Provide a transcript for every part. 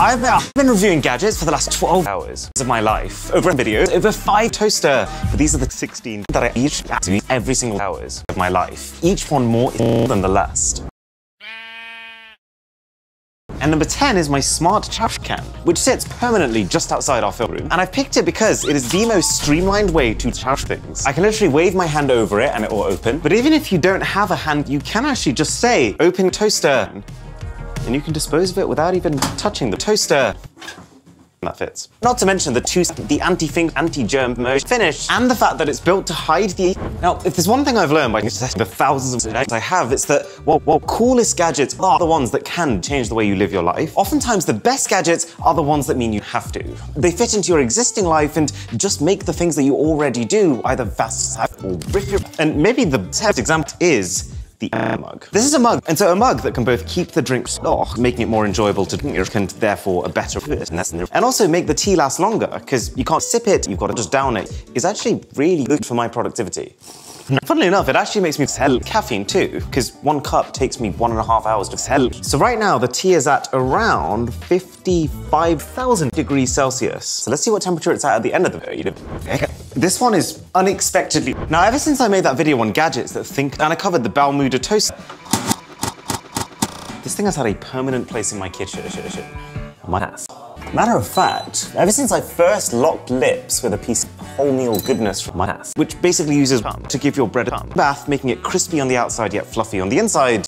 I've been reviewing gadgets for the last 12 hours of my life. Over videos, over 5 toaster. But these are the 16 that I each do every single hours of my life. Each one more than the last. And number 10 is my smart trash can, which sits permanently just outside our film room. And I've picked it because it is the most streamlined way to trash things. I can literally wave my hand over it and it will open. But even if you don't have a hand, you can actually just say, open toaster. And you can dispose of it without even touching the toaster. That fits. Not to mention the anti-fink, anti-germ finish, and the fact that it's built to hide the... Now, if there's one thing I've learned by the thousands of gadgets I have, it's that, well, coolest gadgets are the ones that can change the way you live your life. Oftentimes, the best gadgets are the ones that mean you have to. They fit into your existing life and just make the things that you already do either fast or rip your... And maybe the best example is the mug. This is a mug, and so a mug that can both keep the drink stock, making it more enjoyable to drink, and therefore a better fit, and also make the tea last longer, because you can't sip it, you've got to just down it, is actually really good for my productivity. Funnily enough, it actually makes me sell caffeine too, because 1 cup takes me 1.5 hours to sell. So right now, the tea is at around 55,000 degrees Celsius. So let's see what temperature it's at the end of the video. This one is unexpectedly... Now, ever since I made that video on gadgets that think, and I covered the Balmuda toaster, this thing has had a permanent place in my kitchen. My ass. Matter of fact, ever since I first locked lips with a piece of wholemeal goodness from my ass, which basically uses to give your bread a bath, making it crispy on the outside yet fluffy on the inside,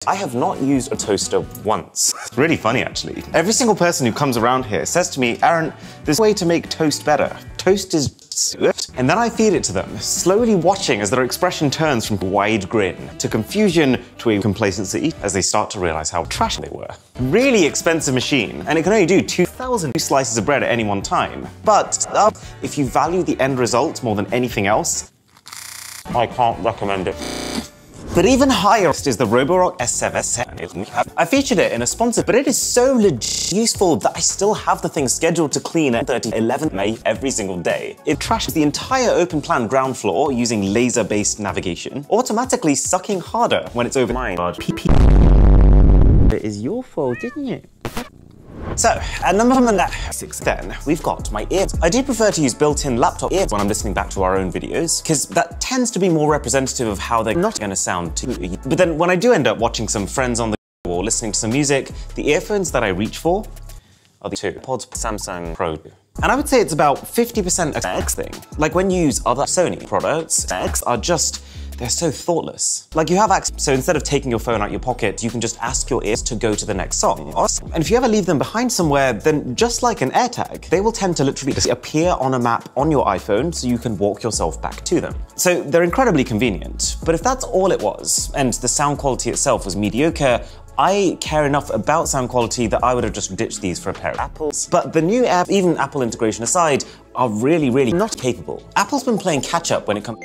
I have not used a toaster once. It's really funny, actually. Every single person who comes around here says to me, Aaron, there's a way to make toast better. Toast is swift. And then I feed it to them, slowly watching as their expression turns from a wide grin to confusion to a complacency as they start to realize how trashy they were. Really expensive machine, and it can only do 2,000 slices of bread at any one time. But if you value the end result more than anything else, I can't recommend it. But even higher is the Roborock S7. I featured it in a sponsor, but it is so useful that I still have the thing scheduled to clean at 11 May every single day. It trashes the entire open plan ground floor using laser-based navigation, automatically sucking harder when it's over my large PP. It is your fault, isn't it? So, at number 6 then, we've got my ears. I do prefer to use built-in laptop ears when I'm listening back to our own videos, because that tends to be more representative of how they're not going to sound to you. But then when I do end up watching some friends on the go or listening to some music, the earphones that I reach for are the AirPods Samsung Pro. And I would say it's about 50% X thing. Like when you use other Sony products, X are just... they're so thoughtless. Like you have access, so instead of taking your phone out your pocket, you can just ask your ears to go to the next song. And if you ever leave them behind somewhere, then just like an AirTag, they will tend to literally just appear on a map on your iPhone so you can walk yourself back to them. So they're incredibly convenient. But if that's all it was, and the sound quality itself was mediocre, I care enough about sound quality that I would have just ditched these for a pair of Apples. But the new app, even Apple integration aside, are really not capable. Apple's been playing catch up when it comes